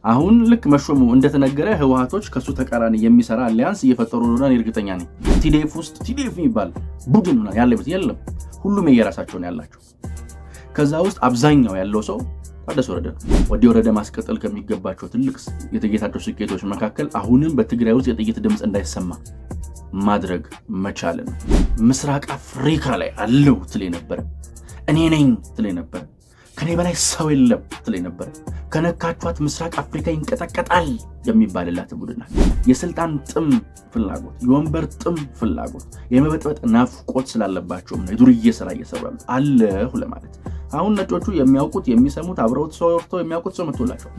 አሁን ልክ መሾሙ እንደተነገረ ህወሓቶች ከሱ ተቃራኒ የሚሰራ አሊያንስ እየፈጠሩ ነው እርግጠኛ ነኝ። ቲዲኤፍ ውስጥ ቲዲኤፍ የሚባል ቡድን ያለበት የለም። ሁሉም የየራሳቸው ነው ያላቸው። ከዛ ውስጥ አብዛኛው ያለው ሰው ታደሰ ወረደ ነው። ወረደ ማስቀጠል ከሚገባቸው ትልቅ የትጌታቸው ስኬቶች መካከል አሁንም በትግራይ ውስጥ የጥይት ድምፅ እንዳይሰማ ማድረግ መቻል ነው። ምስራቅ አፍሪካ ላይ አለው ትል ነበር፣ እኔ ነኝ ትል ነበር፣ ከኔ በላይ ሰው የለም ትል ነበር፣ ከነካቿት ምስራቅ አፍሪካ ይንቀጠቀጣል የሚባልላት ቡድን ናት። የስልጣን ጥም ፍላጎት፣ የወንበር ጥም ፍላጎት፣ የመበጥበጥ ናፍቆት ስላለባቸው ነው የዱርዬ ስራ እየሰሩ አለሁ ለማለት። አሁን ነጮቹ የሚያውቁት የሚሰሙት አብረውት ሰው ወርቶ የሚያውቁት ሰው መጥቶላቸው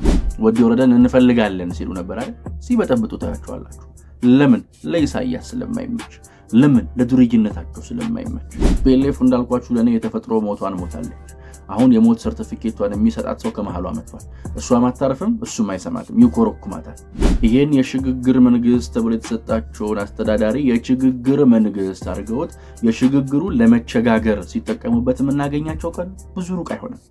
ወረደን እንፈልጋለን ሲሉ ነበር አይደል? ሲበጠብጡ ታያቸዋላችሁ። ለምን? ለኢሳያስ ስለማይመች፣ ለምን? ለዱርዬነታቸው ስለማይመች። ፒኤልኤፍ እንዳልኳችሁ ለኔ የተፈጥሮ ሞቷን ሞታለች። አሁን የሞት ሰርቲፊኬቷን የሚሰጣት ሰው ከመሃሏ መጥቷል። እሷም አታርፍም፣ እሱም አይሰማትም፣ ይኮረኩማታል። ይሄን የሽግግር መንግስት ተብሎ የተሰጣቸውን አስተዳዳሪ የሽግግር መንግስት አድርገውት የሽግግሩ ለመቸጋገር ሲጠቀሙበት የምናገኛቸው ቀን ብዙ ሩቅ አይሆንም።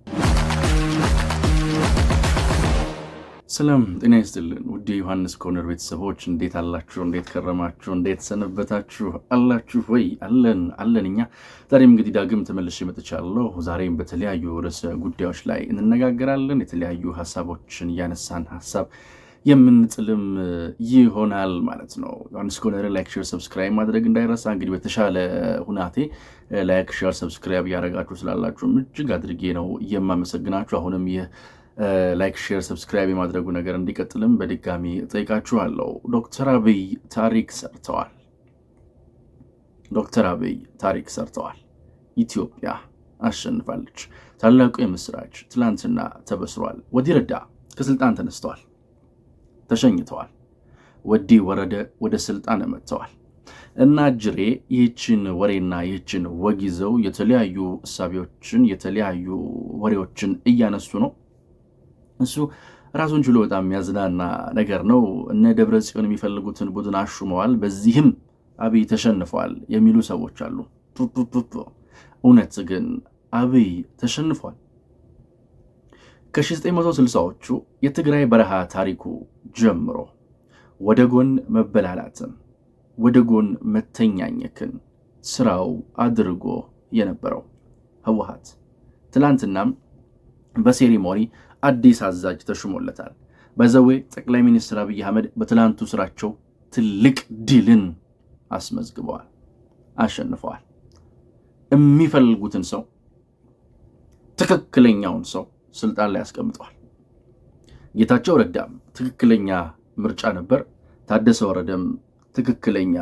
ሰላም ጤና ይስጥልን ውድ ዮሐንስ ኮርነር ቤተሰቦች፣ እንዴት አላችሁ? እንዴት ከረማችሁ? እንዴት ሰነበታችሁ? አላችሁ ወይ? አለን እኛ ዛሬም እንግዲህ ዳግም ተመልሼ መጥቻለሁ። ዛሬም በተለያዩ ርዕሰ ጉዳዮች ላይ እንነጋገራለን። የተለያዩ ሀሳቦችን እያነሳን ሀሳብ የምንጥልም ይሆናል ማለት ነው። ዮሐንስ ኮርነር ላይክ፣ ሼር፣ ሰብስክራይብ ማድረግ እንዳይረሳ። እንግዲህ በተሻለ ሁናቴ ላይክ፣ ሼር፣ ሰብስክራይብ እያደረጋችሁ ስላላችሁ እጅግ አድርጌ ነው የማመሰግናችሁ። አሁንም ላይክ ሼር ሰብስክራይብ የማድረጉ ነገር እንዲቀጥልም በድጋሚ ጠይቃችኋለሁ። ዶክተር አብይ ታሪክ ሰርተዋል። ኢትዮጵያ አሸንፋለች። ታላቁ የምስራች ትላንትና ተበስሯል። ወዲ ረዳ ከስልጣን ተነስተዋል፣ ተሸኝተዋል። ወዲ ወረደ ወደ ስልጣን መጥተዋል። እና ጅሬ ይህችን ወሬና ይህችን ወግ ይዘው የተለያዩ እሳቤዎችን የተለያዩ ወሬዎችን እያነሱ ነው። እሱ ራሱን ችሎ በጣም የሚያዝናና ነገር ነው። እነ ደብረ ጽዮን የሚፈልጉትን ቡድን አሹመዋል፣ በዚህም አብይ ተሸንፏል የሚሉ ሰዎች አሉ። እውነት ግን አብይ ተሸንፏል? ከ1960ዎቹ የትግራይ በረሃ ታሪኩ ጀምሮ ወደ ጎን መበላላትን፣ ወደ ጎን መተኛኘክን ስራው አድርጎ የነበረው ህወሓት ትላንትናም በሴሪሞኒ አዲስ አዛዥ ተሹሞለታል። በዘዌ ጠቅላይ ሚኒስትር አብይ አህመድ በትላንቱ ስራቸው ትልቅ ድልን አስመዝግበዋል፣ አሸንፈዋል። የሚፈልጉትን ሰው ትክክለኛውን ሰው ስልጣን ላይ አስቀምጠዋል። ጌታቸው ረዳም ትክክለኛ ምርጫ ነበር፣ ታደሰ ወረደም ትክክለኛ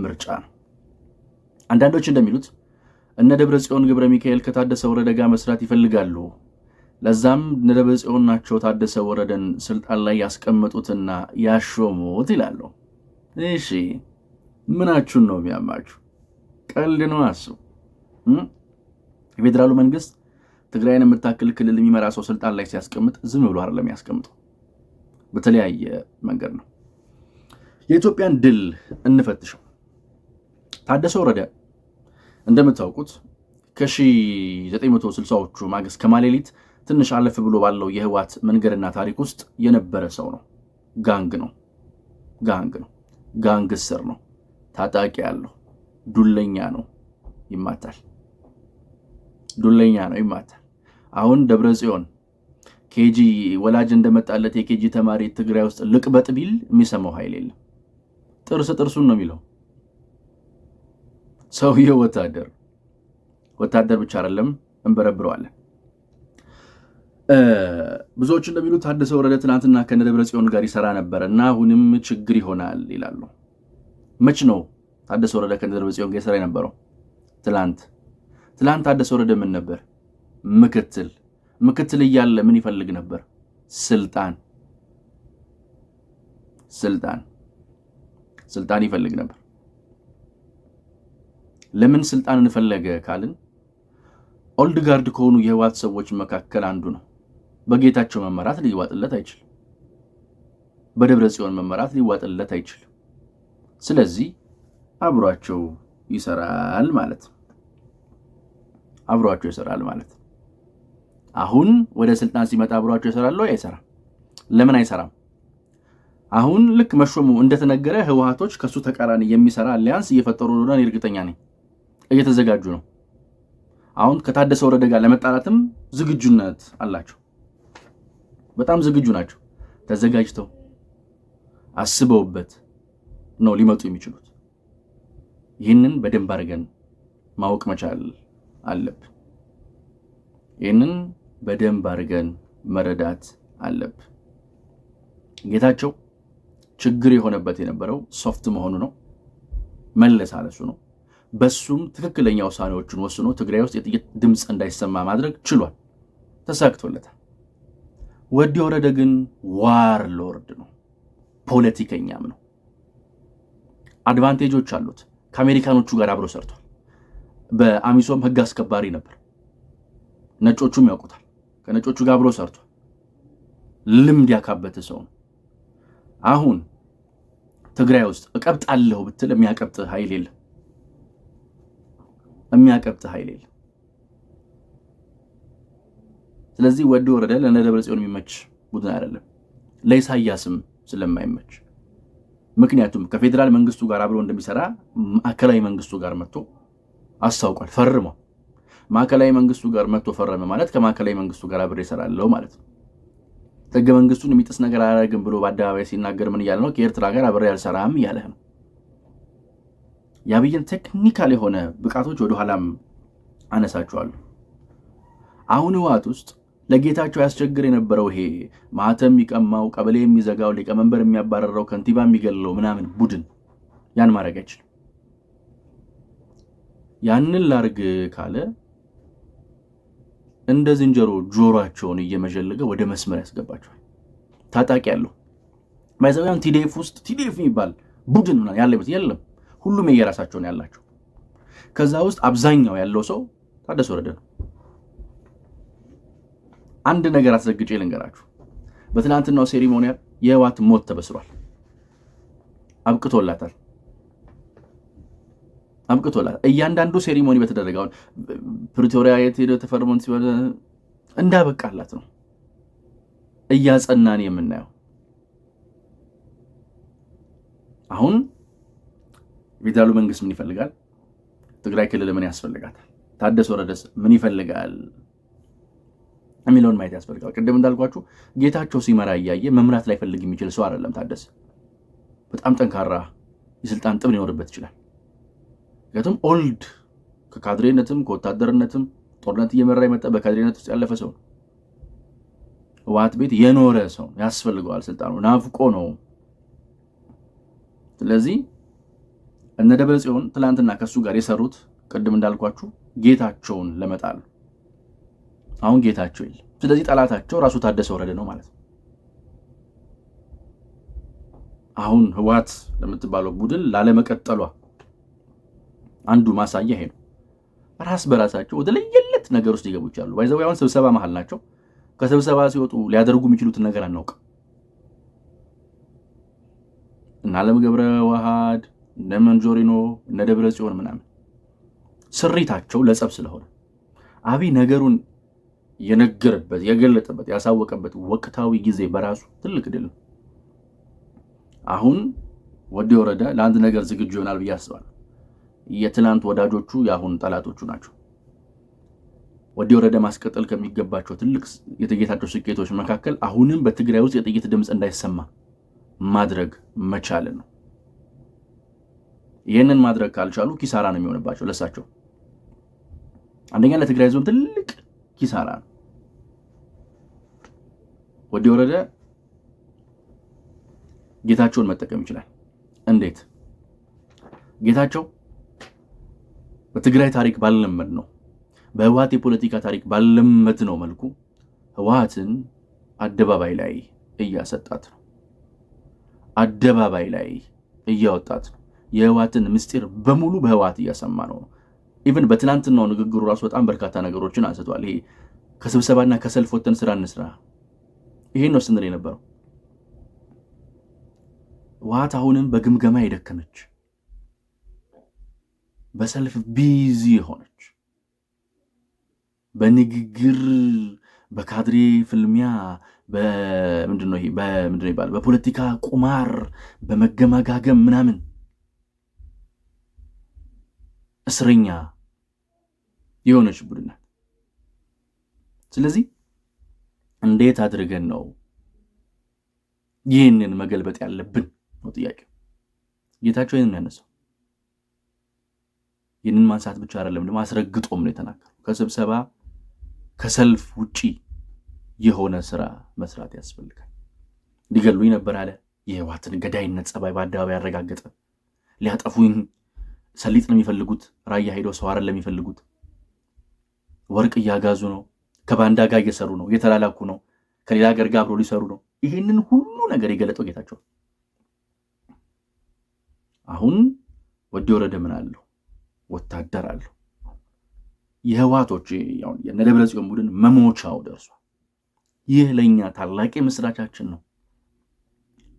ምርጫ ነው። አንዳንዶች እንደሚሉት እነ ደብረ ጽዮን ገብረ ሚካኤል ከታደሰ ወረደ ጋር መስራት ይፈልጋሉ፣ ለዛም እነ ደብረ ጽዮን ናቸው ታደሰ ወረደን ስልጣን ላይ ያስቀመጡትና ያሾሙት ይላሉ። እሺ ምናችሁን ነው የሚያማችሁ? ቀልድ ነው አስቡ። የፌዴራሉ መንግስት ትግራይን የምታክል ክልል የሚመራ ሰው ስልጣን ላይ ሲያስቀምጥ ዝም ብሎ አይደለም ያስቀምጠው፣ በተለያየ መንገድ ነው። የኢትዮጵያን ድል እንፈትሸው። ታደሰ ወረደ እንደምታውቁት ከ1960ዎቹ ማግስት ከማሌሊት ትንሽ አለፍ ብሎ ባለው የህወሓት መንገድና ታሪክ ውስጥ የነበረ ሰው ነው። ጋንግ ነው፣ ጋንግስተር ነው፣ ታጣቂ ያለው ዱለኛ ነው፣ ይማታል። አሁን ደብረ ጽዮን ኬጂ ወላጅ እንደመጣለት የኬጂ ተማሪ ትግራይ ውስጥ ልቅበጥ ቢል የሚሰማው ኃይል የለም። ጥርሱን ነው የሚለው። ሰውየው ወታደር ብቻ አይደለም፣ እንበረብረዋለን። ብዙዎች እንደሚሉት ታደሰ ወረደ ትናንትና ከነ ደብረ ጽዮን ጋር ይሰራ ነበር እና አሁንም ችግር ይሆናል ይላሉ። መች ነው ታደሰ ወረደ ከነ ደብረ ጽዮን ጋር ይሰራ የነበረው? ትላንት ታደሰ ወረደ ምን ነበር? ምክትል እያለ ምን ይፈልግ ነበር? ስልጣን ይፈልግ ነበር። ለምን ስልጣን እንፈለገ ካልን ኦልድ ጋርድ ከሆኑ የህወሓት ሰዎች መካከል አንዱ ነው። በጌታቸው መመራት ሊዋጥለት አይችልም። በደብረ ጽዮን መመራት ሊዋጥለት አይችልም። ስለዚህ አብሯቸው ይሰራል ማለት አሁን ወደ ስልጣን ሲመጣ አብሯቸው ይሰራል ወይ? አይሰራም። ለምን አይሰራም? አሁን ልክ መሾሙ እንደተነገረ ህወሓቶች ከሱ ተቃራኒ የሚሰራ አሊያንስ እየፈጠሩ ነው። እርግጠኛ ነኝ እየተዘጋጁ ነው። አሁን ከታደሰ ወረደ ጋር ለመጣላትም ዝግጁነት አላቸው። በጣም ዝግጁ ናቸው። ተዘጋጅተው አስበውበት ነው ሊመጡ የሚችሉት። ይህንን በደንብ አድርገን ማወቅ መቻል አለብን። ይህንን በደንብ አድርገን መረዳት አለብን። ጌታቸው ችግር የሆነበት የነበረው ሶፍት መሆኑ ነው፣ መለሳለሱ ነው። በሱም ትክክለኛ ውሳኔዎችን ወስኖ ትግራይ ውስጥ የጥይት ድምፅ እንዳይሰማ ማድረግ ችሏል፣ ተሳክቶለታል። ወዲ ወረደ ግን ዋር ሎርድ ነው፣ ፖለቲከኛም ነው። አድቫንቴጆች አሉት። ከአሜሪካኖቹ ጋር አብሮ ሰርቷል። በአሚሶም ህግ አስከባሪ ነበር፣ ነጮቹም ያውቁታል። ከነጮቹ ጋር አብሮ ሰርቷል። ልምድ ያካበተ ሰው ነው። አሁን ትግራይ ውስጥ እቀብጣለሁ ብትል የሚያቀብጥ ኃይል የለም፣ የሚያቀብጥ ኃይል የለም። ስለዚህ ወዲ ወረደ ለደብረጽዮን የሚመች ቡድን አይደለም፣ ለኢሳያስም ስለማይመች። ምክንያቱም ከፌዴራል መንግስቱ ጋር አብሮ እንደሚሰራ ማዕከላዊ መንግስቱ ጋር መጥቶ አስታውቋል፣ ፈርሟል። ማዕከላዊ መንግስቱ ጋር መጥቶ ፈረመ ማለት ከማዕከላዊ መንግስቱ ጋር አብሬ እሰራለሁ ማለት ነው። ህገ መንግስቱን የሚጥስ ነገር አያደርግም ብሎ በአደባባይ ሲናገር ምን እያለ ነው? ከኤርትራ ጋር አብሬ አልሰራም እያለ ነው። የአብይን ቴክኒካል የሆነ ብቃቶች ወደ ኋላም አነሳቸዋለሁ። አሁን ህወሓት ውስጥ ለጌታቸው ያስቸግር የነበረው ይሄ ማህተም የሚቀማው፣ ቀበሌ የሚዘጋው፣ ሊቀመንበር የሚያባረረው፣ ከንቲባ የሚገለው ምናምን ቡድን ያን ማድረግ አይችልም። ያንን ላርግ ካለ እንደ ዝንጀሮ ጆሮአቸውን እየመጀለገ ወደ መስመር ያስገባቸዋል። ታጣቂ ያለው ማይዘውያን ቲዲኤፍ ውስጥ ቲዲኤፍ የሚባል ቡድን ያለበት የለም። ሁሉም የየራሳቸውን ያላቸው። ከዛ ውስጥ አብዛኛው ያለው ሰው ታደሰ ወረደ ነው። አንድ ነገር አስረግጬ ልንገራችሁ። በትናንትናው ሴሪሞኒያል የህወሓት ሞት ተበስሯል። አብቅቶላታል። እያንዳንዱ ሴሪሞኒ በተደረገው ፕሪቶሪያ የት ተፈርሞን ሲሆን እንዳበቃላት ነው እያጸናን የምናየው። አሁን ፌዴራሉ መንግስት ምን ይፈልጋል? ትግራይ ክልል ምን ያስፈልጋታል? ታደሰ ወረደስ ምን ይፈልጋል የሚለውን ማየት ያስፈልጋል። ቅድም እንዳልኳችሁ ጌታቸው ሲመራ እያየ መምራት ላይ ፈልግ የሚችል ሰው አይደለም ታደሰ። በጣም ጠንካራ የስልጣን ጥም ሊኖርበት ይችላል። ምክንያቱም ኦልድ ከካድሬነትም ከወታደርነትም ጦርነት እየመራ የመጣ በካድሬነት ውስጥ ያለፈ ሰው ነው። ህወሓት ቤት የኖረ ሰው ያስፈልገዋል። ስልጣኑ ናፍቆ ነው። ስለዚህ እነ ደብረጽዮን ትላንትና ከሱ ጋር የሰሩት ቅድም እንዳልኳችሁ ጌታቸውን ለመጣል። አሁን ጌታቸው የለም። ስለዚህ ጠላታቸው ራሱ ታደሰ ወረደ ነው ማለት ነው። አሁን ህወሓት ለምትባለው ቡድን ላለመቀጠሏ አንዱ ማሳያ ይሄ ነው። ራስ በራሳቸው ወደ ለየለት ነገር ውስጥ ሊገቡ ይችላሉ። ባይዘው ያውን ስብሰባ መሃል ናቸው። ከስብሰባ ሲወጡ ሊያደርጉ የሚችሉትን ነገር አናውቅ። እና አለም ገብረ ዋህድ እነ መንጆሪኖ እነ ደብረጽዮን ምናምን ስሪታቸው ለጸብ ስለሆነ አብይ ነገሩን የነገረበት የገለጠበት ያሳወቀበት ወቅታዊ ጊዜ በራሱ ትልቅ ድል ነው። አሁን ወዲ ወረደ ለአንድ ነገር ዝግጁ ይሆናል ብዬ አስባለሁ። የትናንት ወዳጆቹ የአሁን ጠላቶቹ ናቸው። ወዲ ወረደ ማስቀጠል ከሚገባቸው ትልቅ የጌታቸው ስኬቶች መካከል አሁንም በትግራይ ውስጥ የጥይት ድምፅ እንዳይሰማ ማድረግ መቻል ነው። ይህንን ማድረግ ካልቻሉ ኪሳራ ነው የሚሆንባቸው ለሳቸው። አንደኛ ለትግራይ ዞን ትልቅ ኪሳራ ነው። ወዲ ወረደ ጌታቸውን መጠቀም ይችላል። እንዴት? ጌታቸው በትግራይ ታሪክ ባለመድ ነው፣ በህወሓት የፖለቲካ ታሪክ ባለመድ ነው መልኩ ህወሓትን አደባባይ ላይ እያሰጣት ነው። አደባባይ ላይ እያወጣት ነው። የህወሓትን ምስጢር በሙሉ በህወሓት እያሰማ ነው። ኢቭን በትናንትናው ንግግሩ ራሱ በጣም በርካታ ነገሮችን አንስቷል። ይሄ ከስብሰባና ከሰልፍ ወጥተን ስራ እንስራ፣ ይሄን ነው ስንል የነበረው። ህወሓት አሁንም በግምገማ የደከመች፣ በሰልፍ ቢዚ ሆነች፣ በንግግር በካድሬ ፍልሚያ በምንድነው ይባል በፖለቲካ ቁማር በመገማጋገም ምናምን እስረኛ የሆነች ቡድን ናት። ስለዚህ እንዴት አድርገን ነው ይህንን መገልበጥ ያለብን ነው ጥያቄ። ጌታቸው ይህንን ያነሳው ይህንን ማንሳት ብቻ አይደለም ደግሞ አስረግጦም ነው የተናገረው። ከስብሰባ ከሰልፍ ውጪ የሆነ ስራ መስራት ያስፈልጋል። ሊገሉኝ ነበር አለ። የህወሓትን ገዳይነት ጸባይ በአደባባይ ያረጋገጠ። ሊያጠፉኝ ሰሊጥ ነው የሚፈልጉት። ራያ ሄደው ሰው አይደለም የሚፈልጉት። ወርቅ እያጋዙ ነው። ከባንዳ ጋር እየሰሩ ነው። እየተላላኩ ነው። ከሌላ ሀገር ጋር አብሮ ሊሰሩ ነው። ይህንን ሁሉ ነገር የገለጠው ጌታቸው አሁን ወዲ ወረደ ምን አለው? ወታደር አለው። የህወሓቶች የነደብረ ጽዮን ቡድን መሞቻው ደርሷል። ይህ ለኛ ታላቅ ምስራቻችን ነው።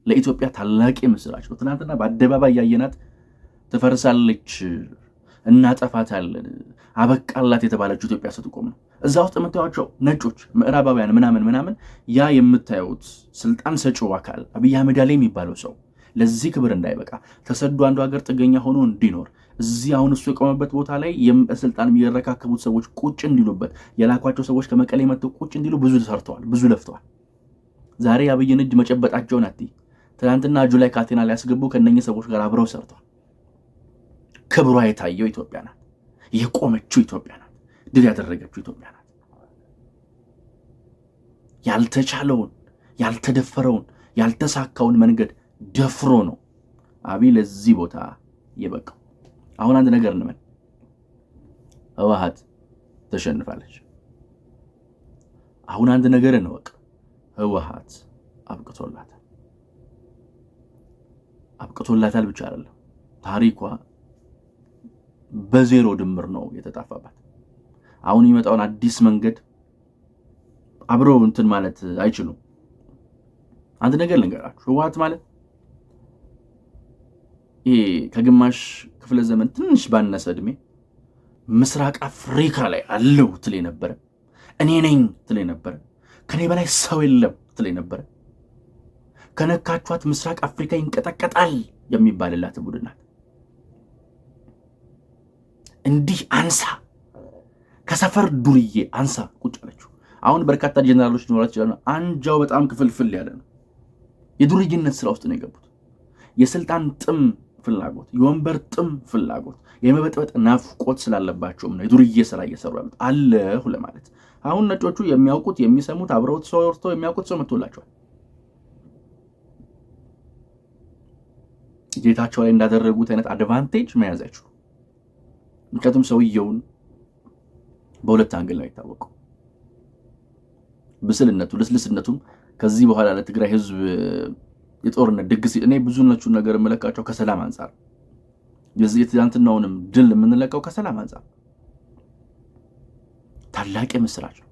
ለኢትዮጵያ ታላቅ ምስራች ነው። ትናንትና በአደባባይ ያየናት ትፈርሳለች፣ እናጠፋታለን፣ አበቃላት የተባለችው ኢትዮጵያ ስትቆም ነው። እዛ ውስጥ የምታዩቸው ነጮች ምዕራባውያን ምናምን ያ የምታዩት ስልጣን ሰጪው አካል አብይ አህመድ አሊ የሚባለው ሰው ለዚህ ክብር እንዳይበቃ ተሰዶ አንዱ ሀገር ጥገኛ ሆኖ እንዲኖር እዚህ አሁን እሱ የቆመበት ቦታ ላይ ስልጣን የሚረካከቡት ሰዎች ቁጭ እንዲሉበት የላኳቸው ሰዎች ከመቀሌ መጥተው ቁጭ እንዲሉ ብዙ ሰርተዋል፣ ብዙ ለፍተዋል። ዛሬ አብይን እጅ መጨበጣቸውን ትናንትና እጁ ላይ ካቴና ሊያስገቡ ከነኚህ ሰዎች ጋር አብረው ሰርተዋል። ክብሯ የታየው ኢትዮጵያ ናት። የቆመችው ኢትዮጵያ ናት። ድል ያደረገችው ኢትዮጵያ ናት። ያልተቻለውን ያልተደፈረውን ያልተሳካውን መንገድ ደፍሮ ነው አብይ ለዚህ ቦታ የበቃው። አሁን አንድ ነገር እንመን፣ ህወሓት ተሸንፋለች። አሁን አንድ ነገር እንወቅ፣ ህወሓት አብቅቶላታል ብቻ አይደለም፣ ታሪኳ በዜሮ ድምር ነው የተጣፋባት። አሁን የሚመጣውን አዲስ መንገድ አብረው እንትን ማለት አይችሉም። አንድ ነገር ልንገራችሁ፣ ህወሓት ማለት ይሄ ከግማሽ ክፍለ ዘመን ትንሽ ባነሰ እድሜ ምስራቅ አፍሪካ ላይ አለው ትል ነበር። እኔ ነኝ ትል ነበር። ከኔ በላይ ሰው የለም ትል ነበር። ከነካቿት ምስራቅ አፍሪካ ይንቀጠቀጣል የሚባልላት ቡድን ናት። እንዲህ አንሳ ከሰፈር ዱርዬ አንሳ ቁጭ አለችው። አሁን በርካታ ጀነራሎች ሊኖራቸው ይችላሉ። አንጃው በጣም ክፍልፍል ያለ ነው። የዱርዬነት ስራ ውስጥ ነው የገቡት። የስልጣን ጥም ፍላጎት፣ የወንበር ጥም ፍላጎት፣ የመበጥበጥ ናፍቆት ስላለባቸውም ነው የዱርዬ ስራ እየሰሩ ያሉት አለሁ ለማለት። አሁን ነጮቹ የሚያውቁት የሚሰሙት አብረውት ሰው ወርተው የሚያውቁት ሰው መጥቶላቸዋል። ጌታቸው ላይ እንዳደረጉት አይነት አድቫንቴጅ መያዛችሁ። ምክንያቱም ሰውየውን በሁለት አንግል ነው የታወቀው። ብስልነቱ ልስልስነቱም ከዚህ በኋላ ለትግራይ ህዝብ የጦርነት ድግስ እኔ ብዙነቱን ነገር መለካቸው ከሰላም አንፃር የዚህ ትናንትናውንም ድል የምንለቀው ከሰላም አንፃር ታላቅ ምስራች ነው።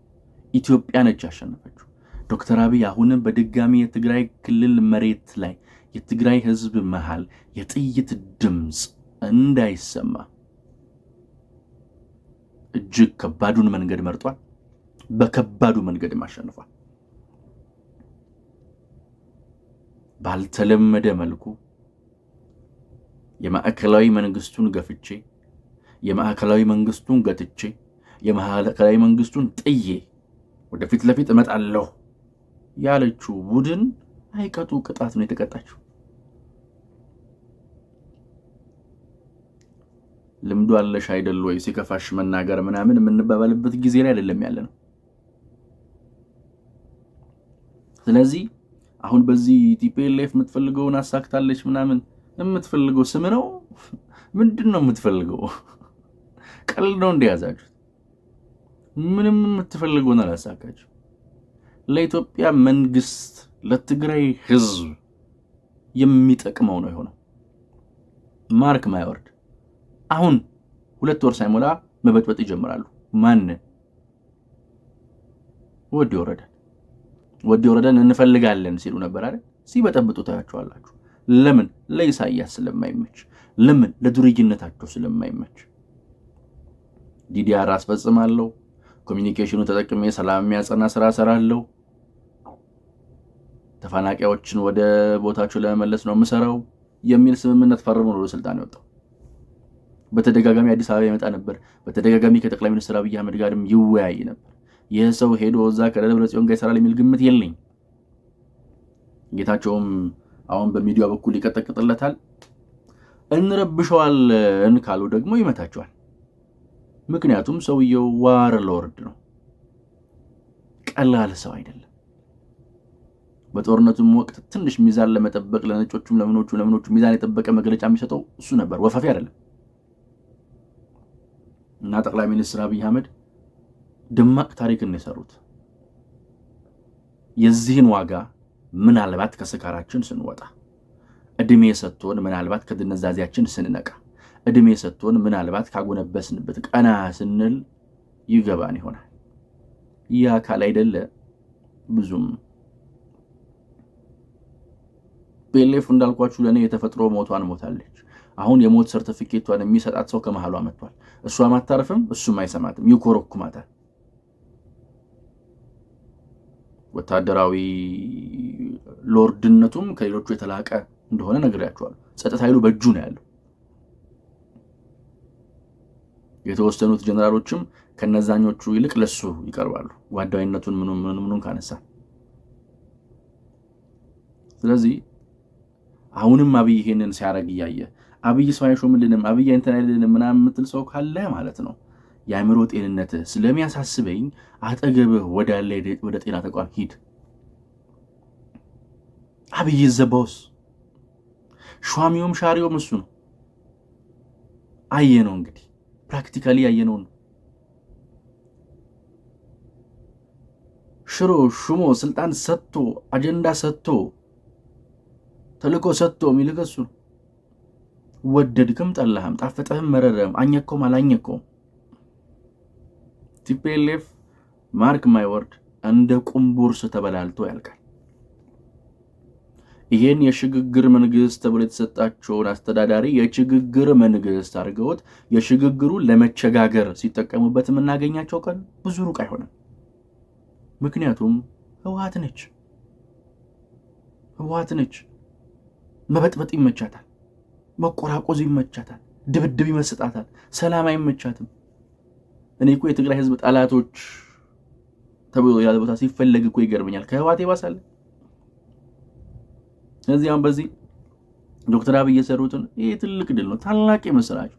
ኢትዮጵያ ነች ያሸነፈችው። ዶክተር አብይ አሁንም በድጋሚ የትግራይ ክልል መሬት ላይ የትግራይ ህዝብ መሃል የጥይት ድምፅ እንዳይሰማ እጅግ ከባዱን መንገድ መርጧል። በከባዱ መንገድ ማሸነፏል። ባልተለመደ መልኩ የማዕከላዊ መንግስቱን ገፍቼ የማዕከላዊ መንግስቱን ገትቼ የማዕከላዊ መንግስቱን ጥዬ ወደፊት ለፊት እመጣለሁ ያለችው ቡድን አይቀጡ ቅጣት ነው የተቀጣችው። ልምዱ አለሽ አይደል ወይ ሲከፋሽ መናገር ምናምን የምንባባልበት ጊዜ ላይ አይደለም ያለነው። ስለዚህ አሁን በዚህ ቲፒኤልኤፍ የምትፈልገውን አሳክታለች ምናምን የምትፈልገው ስም ነው። ምንድነው የምትፈልገው? ቀልድ ነው እንደያዛችሁት። ምንም የምትፈልገውን አላሳካችሁ። ለኢትዮጵያ መንግስት ለትግራይ ህዝብ የሚጠቅመው ነው የሆነው። ማርክ ማይወርድ አሁን 2 ወር ሳይሞላ መበጥበጥ ይጀምራሉ። ማን? ወዲ ወረደን እንፈልጋለን ሲሉ ነበር አይደል? ሲበጠብጡ ታያቸዋላችሁ። ለምን? ለኢሳያስ ስለማይመች፣ ለምን? ለዱርይነታቸው ስለማይመች። ዲዲአር አስፈጽማለሁ፣ ኮሚኒኬሽኑ ተጠቅሜ ሰላም የሚያጸና ስራ ሰራለሁ፣ ተፈናቃዮችን ወደ ቦታቸው ለመመለስ ነው የምሰራው የሚል ስምምነት ፈርሞ ነው ወደ ስልጣን የወጣው። በተደጋጋሚ አዲስ አበባ ይመጣ ነበር። በተደጋጋሚ ከጠቅላይ ሚኒስትር አብይ አህመድ ጋርም ይወያይ ነበር። ይህ ሰው ሄዶ እዛ ከደብረጽዮን ጋር ይሰራል የሚል ግምት የለኝ። ጌታቸውም አሁን በሚዲያ በኩል ይቀጠቅጥለታል። እንረብሸዋለን ካሉ ደግሞ ይመታቸዋል። ምክንያቱም ሰውየው ዋር ሎርድ ነው፣ ቀላል ሰው አይደለም። በጦርነቱም ወቅት ትንሽ ሚዛን ለመጠበቅ ለነጮቹም ለምኖቹ ሚዛን የጠበቀ መግለጫ የሚሰጠው እሱ ነበር፣ ወፈፊ አይደለም። እና ጠቅላይ ሚኒስትር አብይ አህመድ ደማቅ ታሪክን የሰሩት የዚህን ዋጋ ምናልባት ከስካራችን ስንወጣ፣ እድሜ ሰጥቶን ምናልባት ከድንዛዜያችን ስንነቃ፣ እድሜ ሰጥቶን ምናልባት ካጎነበስንበት ቀና ስንል ይገባን ይሆናል። ያ አካል አይደለ ብዙም ፒኤልኤፍ እንዳልኳችሁ ለኔ የተፈጥሮ ሞቷን ሞታለች። አሁን የሞት ሰርቲፊኬቷን የሚሰጣት ሰው ከመሃሏ መጥቷል። እሷም አታርፍም፣ እሱም አይሰማትም፣ ይኮረኩማታል። ወታደራዊ ሎርድነቱም ከሌሎቹ የተላቀ እንደሆነ ነግሬያቸዋለሁ። ጸጥታ ኃይሉ በእጁ ነው ያለው። የተወሰኑት ጀነራሎችም ከነዛኞቹ ይልቅ ለሱ ይቀርባሉ፣ ጓዳዊነቱን ምኑን ካነሳ። ስለዚህ አሁንም አብይ ይሄንን ሲያረግ እያየ አብይ ሰው አይሾምልንም፣ አብይ እንትን አይልልንም ምናምን የምትል ሰው ካለ ማለት ነው የአእምሮ ጤንነት ስለሚያሳስበኝ አጠገብህ ወደ ጤና ተቋም ሂድ። አብይ ዘባውስ ሿሚውም ሻሪውም እሱ ነው። አየነው እንግዲህ ፕራክቲካሊ አየነው ነው። ሽሮ ሹሞ ስልጣን ሰጥቶ አጀንዳ ሰጥቶ ተልኮ ሰጥቶ የሚልከሱ ነው። ወደድክም ጠላህም ጣፈጠህም መረረም አኘከውም አላኘከውም ቲፒኤልኤፍ ማርክ ማይ ወርድ እንደ ቁምቡርስ ተበላልቶ ያልቃል። ይሄን የሽግግር መንግስት ተብሎ የተሰጣቸውን አስተዳዳሪ የሽግግር መንግስት አድርገውት የሽግግሩ ለመቸጋገር ሲጠቀሙበት የምናገኛቸው ቀን ብዙ ሩቅ አይሆንም። ምክንያቱም ህወሓት ነች። መበጥበጥ ይመቻታል፣ መቆራቆዝ ይመቻታል፣ ድብድብ ይመስጣታል፣ ሰላም አይመቻትም። እኔ እኮ የትግራይ ህዝብ ጠላቶች ተብሎ ያለ ቦታ ሲፈለግ እኮ ይገርመኛል። ከህወሓት ይባሳል። ስለዚህ አሁን በዚህ ዶክተር አብይ የሰሩትን ይሄ ትልቅ ድል ነው፣ ታላቅ የምስራች።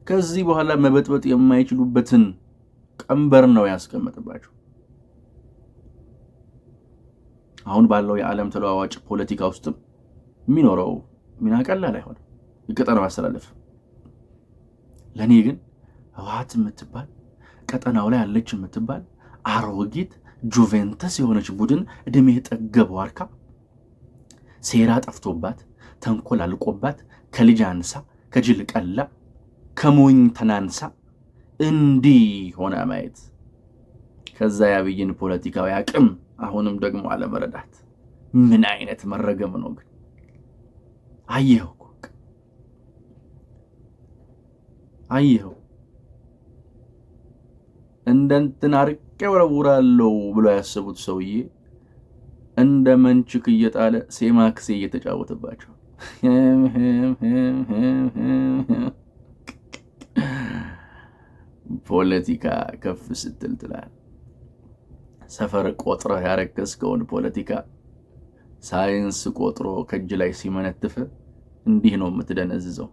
ከዚህ በኋላ መበጥበጥ የማይችሉበትን ቀንበር ነው ያስቀመጥባቸው። አሁን ባለው የዓለም ተለዋዋጭ ፖለቲካ ውስጥም የሚኖረው ሚና ቀላል አይሆንም። የቀጠናው አስተላለፍ ለኔ ግን ህወሓት የምትባል ቀጠናው ላይ ያለች የምትባል አሮጊት ጁቬንተስ የሆነች ቡድን እድሜ ጠገብ ዋርካ ሴራ ጠፍቶባት ተንኮል አልቆባት ከልጅ አንሳ ከጅል ቀላ ከሞኝ ተናንሳ እንዲህ ሆነ ማየት ከዛ ያብይን ፖለቲካዊ አቅም አሁንም ደግሞ አለመረዳት ምን አይነት መረገም ነው ግን? አየኸው እንደንትን አርቄ ወረውራለሁ ብሎ ያሰቡት ሰውዬ እንደ መንችክ እየጣለ ሴማክሴ እየተጫወተባቸው ፖለቲካ ከፍ ስትል ትላል። ሰፈር ቆጥረህ ያረከስከውን ፖለቲካ ሳይንስ ቆጥሮ ከእጅ ላይ ሲመነትፍ እንዲህ ነው የምትደነዝዘው።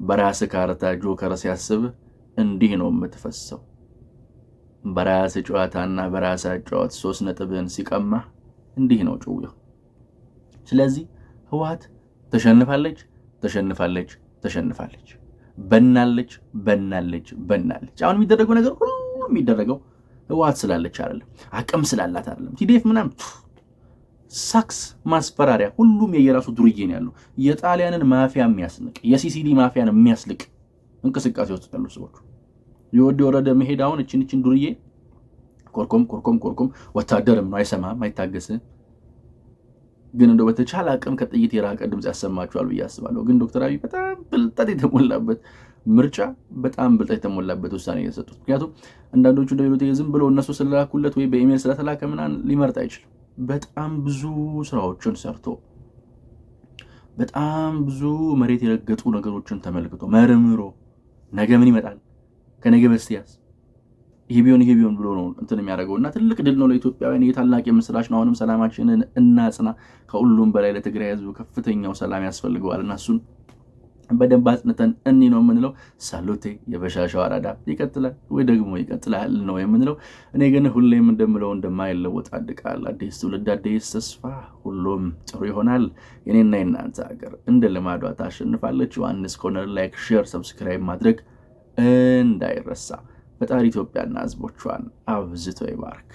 በራስ ካርታ ጆከር ሲያስብ እንዲህ ነው የምትፈሰው። በራስ ጨዋታና በራስ ጨዋታ 3 ነጥብን ሲቀማ እንዲህ ነው ጭውው። ስለዚህ ህወሓት ተሸንፋለች፣ በናለች። አሁን የሚደረገው ነገር ሁሉ የሚደረገው ህወሓት ስላለች አይደለም፣ አቅም ስላላት አይደለም። ቲዲኤፍ ምናምን ሳክስ ማስፈራሪያ፣ ሁሉም የየራሱ ዱርዬ ነው ያለው። የጣሊያንን ማፊያ የሚያስንቅ የሲሲሊ ማፊያን የሚያስልቅ እንቅስቃሴ ውስጥ ያሉ ሰዎች የወረደ መሄድ አሁን እቺን ዱርዬ ኮርኮም ወታደርም ነው፣ አይሰማም፣ አይታገስም። ግን እንደው በተቻለ አቅም ከጥይት የራቀ ድምጽ ያሰማቸዋል ብዬ አስባለሁ። ግን ዶክተር አብይ በጣም ብልጠት የተሞላበት ምርጫ በጣም ብልጠት የተሞላበት ውሳኔ የሰጡት። ምክንያቱም አንዳንዶቹ እንደሚሉት ዝም ብሎ እነሱ ስለላኩለት ወይ በኢሜል ስለተላከ ምናምን ሊመርጥ አይችልም። በጣም ብዙ ስራዎችን ሰርቶ በጣም ብዙ መሬት የረገጡ ነገሮችን ተመልክቶ መርምሮ ነገ ምን ይመጣል ከነገ በስቲያስ ይሄ ቢሆን ብሎ ነው እንትን የሚያደርገው እና ትልቅ ድል ነው ለኢትዮጵያውያን። የታላቅ የምስራች ነው። አሁንም ሰላማችንን እናጽና። ከሁሉም በላይ ለትግራይ ህዝብ ከፍተኛው ሰላም ያስፈልገዋል እና እሱን በደንብ አጽንተን እኒ ነው የምንለው። ሳሉቴ የበሻሻው አራዳ ይቀጥላል ወይ ደግሞ ይቀጥላል ነው የምንለው። እኔ ግን ሁሌም እንደምለው እንደማይለወጥ አድቃል አዲስ ትውልድ አዲስ ተስፋ፣ ሁሉም ጥሩ ይሆናል። የኔና የናንተ ሀገር እንደ ልማዷ ታሸንፋለች። ዮሐንስ ኮርነር ላይክ፣ ሼር፣ ሰብስክራይብ ማድረግ እንዳይረሳ። ፈጣሪ ኢትዮጵያና ህዝቦቿን አብዝቶ ይባርክ።